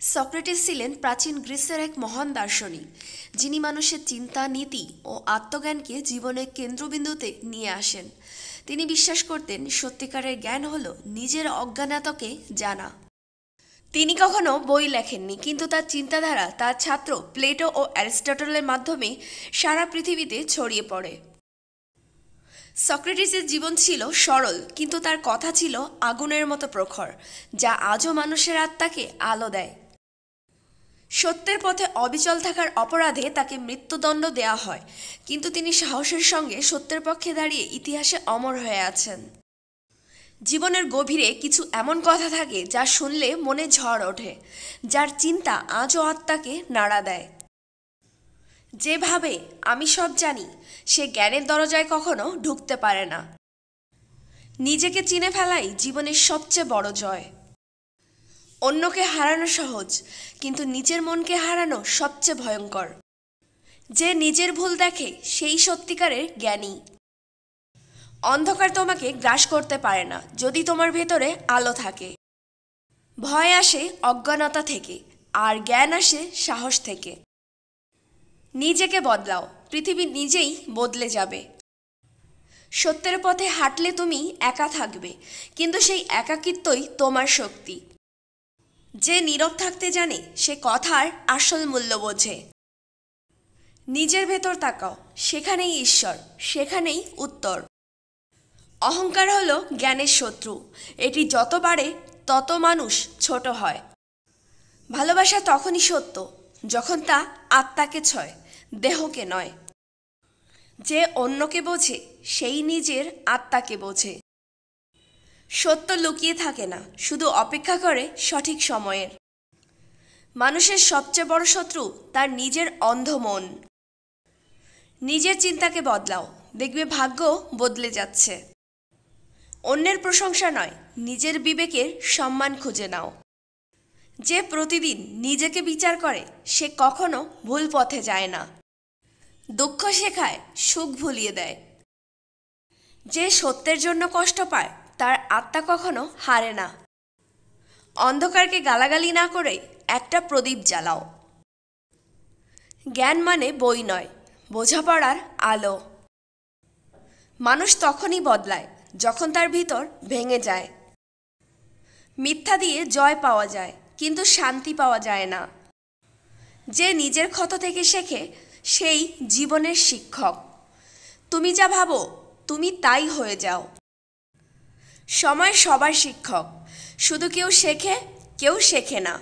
Socrates ছিলেন প্রাচীন গ্রিসের এক মহান দার্শনিক, যিনি মানুষের চিন্তা, নীতি ও আত্মজ্ঞানকে জীবনের কেন্দ্রবিন্দুতে নিয়ে আসেন। তিনি বিশ্বাস করতেন সত্যিকারের জ্ঞান হলো নিজের অজ্ঞানতাকে জানা। তিনি কখনো বই লেখেননি, কিন্তু তার চিন্তাধারা তার ছাত্র প্লেটো ও অ্যারিস্টটলের মাধ্যমে সারা পৃথিবীতে ছড়িয়ে পড়ে। সক্রেটিসের জীবন ছিল সরল, কিন্তু তার কথা ছিল আগুনের মতো প্রখর, যা আজও মানুষের আত্মাকে আলো দেয়। সত্যের পথে অবিচল থাকার অপরাধে তাকে মৃত্যুদণ্ড দেয়া হয়, কিন্তু তিনি সাহসের সঙ্গে সত্যের পক্ষে দাঁড়িয়ে ইতিহাসে অমর হয়ে আছেন। জীবনের গভীরে কিছু এমন কথা থাকে যা শুনলে মনে ঝড় ওঠে, যার চিন্তা আজও আত্মাকে নাড়া দেয়। যেভাবে আমি সব জানি, সে জ্ঞানের দরজায় কখনো ঢুকতে পারে না। নিজেকে চিনে ফেলাই জীবনের সবচেয়ে বড় জয়। অন্যকে হারানো সহজ, কিন্তু নিজের মনকে হারানো সবচেয়ে ভয়ঙ্কর। যে নিজের ভুল দেখে সেই সত্যিকারের জ্ঞানী। অন্ধকার তোমাকে গ্রাস করতে পারে না যদি তোমার ভেতরে আলো থাকে। ভয় আসে অজ্ঞানতা থেকে, আর জ্ঞান আসে সাহস থেকে। নিজেকে বদলাও, পৃথিবী নিজেই বদলে যাবে। সত্যের পথে হাঁটলে তুমি একা থাকবে, কিন্তু সেই একাকিত্বই তোমার শক্তি। যে নীরব থাকতে জানে সে কথার আসল মূল্য বোঝে। নিজের ভেতর তাকাও, সেখানেই ঈশ্বর, সেখানেই উত্তর। অহংকার হলো জ্ঞানের শত্রু। এটি যত বাড়ে তত মানুষ ছোট হয়। ভালোবাসা তখনই সত্য যখন তা আত্মাকে ছয়, দেহকে নয়। যে অন্যকে বোঝে সেই নিজের আত্মাকে বোঝে। সত্য লুকিয়ে থাকে না, শুধু অপেক্ষা করে সঠিক সময়ের। মানুষের সবচেয়ে বড় শত্রু তার নিজের অন্ধ মন। নিজের চিন্তাকে বদলাও, দেখবে ভাগ্য বদলে যাচ্ছে। অন্যের প্রশংসা নয়, নিজের বিবেকের সম্মান খুঁজে নাও। যে প্রতিদিন নিজেকে বিচার করে সে কখনো ভুল পথে যায় না। দুঃখ শেখায়, সুখ ভুলিয়ে দেয়। যে সত্যের জন্য কষ্ট পায় তার আত্মা কখনো হারে না। অন্ধকারকে গালাগালি না করে একটা প্রদীপ জ্বালাও। জ্ঞান মানে বই নয়, বোঝাপড়ার আলো। মানুষ তখনই বদলায় যখন তার ভিতর ভেঙে যায়। মিথ্যা দিয়ে জয় পাওয়া যায়, কিন্তু শান্তি পাওয়া যায় না। যে নিজের ক্ষত থেকে শেখে সেই জীবনের শিক্ষক। তুমি যা ভাবো তুমি তাই হয়ে যাও। সময় সবার শিক্ষক, শুধু কেউ শেখে, কেউ শেখে না।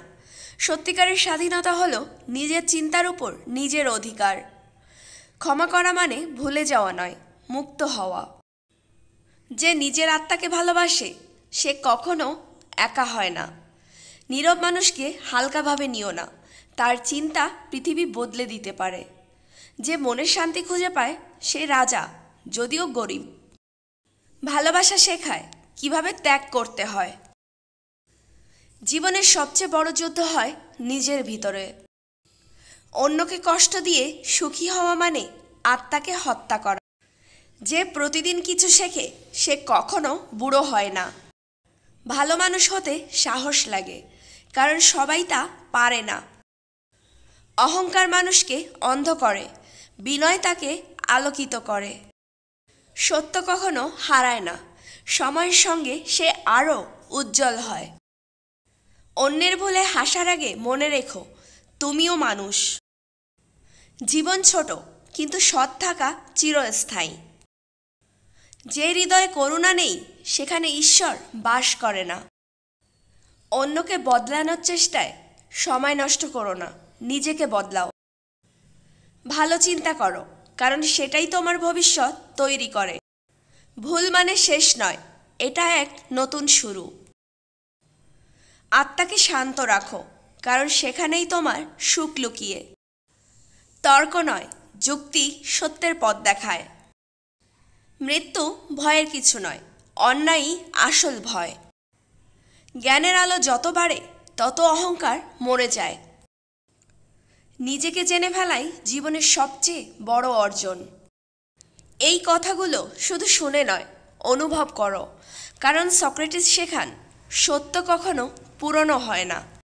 সত্যিকারের স্বাধীনতা হলো নিজের চিন্তার উপর নিজের অধিকার। ক্ষমা করা মানে ভুলে যাওয়া নয়, মুক্ত হওয়া। যে নিজের আত্মাকে ভালোবাসে সে কখনো একা হয় না। নীরব মানুষকে হালকাভাবে নিও না, তার চিন্তা পৃথিবী বদলে দিতে পারে। যে মনের শান্তি খুঁজে পায় সে রাজা, যদিও গরিব। ভালোবাসা শেখায় কিভাবে ত্যাগ করতে হয়। জীবনের সবচেয়ে বড় যুদ্ধ হয় নিজের ভিতরে। অন্যকে কষ্ট দিয়ে সুখী হওয়া মানে আত্মাকে হত্যা করা। যে প্রতিদিন কিছু শেখে সে কখনো বুড়ো হয় না। ভালো মানুষ হতে সাহস লাগে, কারণ সবাই তা পারে না। অহংকার মানুষকে অন্ধ করে, বিনয় তাকে আলোকিত করে। সত্য কখনো হারায় না, সময়ের সঙ্গে সে আরও উজ্জ্বল হয়। অন্যের ভুলে হাসার আগে মনে রেখো তুমিও মানুষ। জীবন ছোট, কিন্তু সৎ থাকা চিরস্থায়ী। যে হৃদয়ে করুণা নেই সেখানে ঈশ্বর বাস করে না। অন্যকে বদলানোর চেষ্টায় সময় নষ্ট করো না, নিজেকে বদলাও। ভালো চিন্তা করো, কারণ সেটাই তোমার ভবিষ্যৎ তৈরি করে। ভুল মানে শেষ নয়, এটা এক নতুন শুরু। আত্মাকে শান্ত রাখো, কারণ সেখানেই তোমার সুখ লুকিয়ে। তর্ক নয়, যুক্তি সত্যের পথ দেখায়। মৃত্যু ভয়ের কিছু নয়, অন্যায়ই আসল ভয়। জ্ঞানের আলো যত বাড়ে তত অহংকার মরে যায়। নিজেকে জেনে ফেলাই জীবনের সবচেয়ে বড় অর্জন। এই কথাগুলো শুধু শুনে নয়, অনুভব করো, কারণ সক্রেটিস শেখান সত্য কখনো পুরনো হয় না।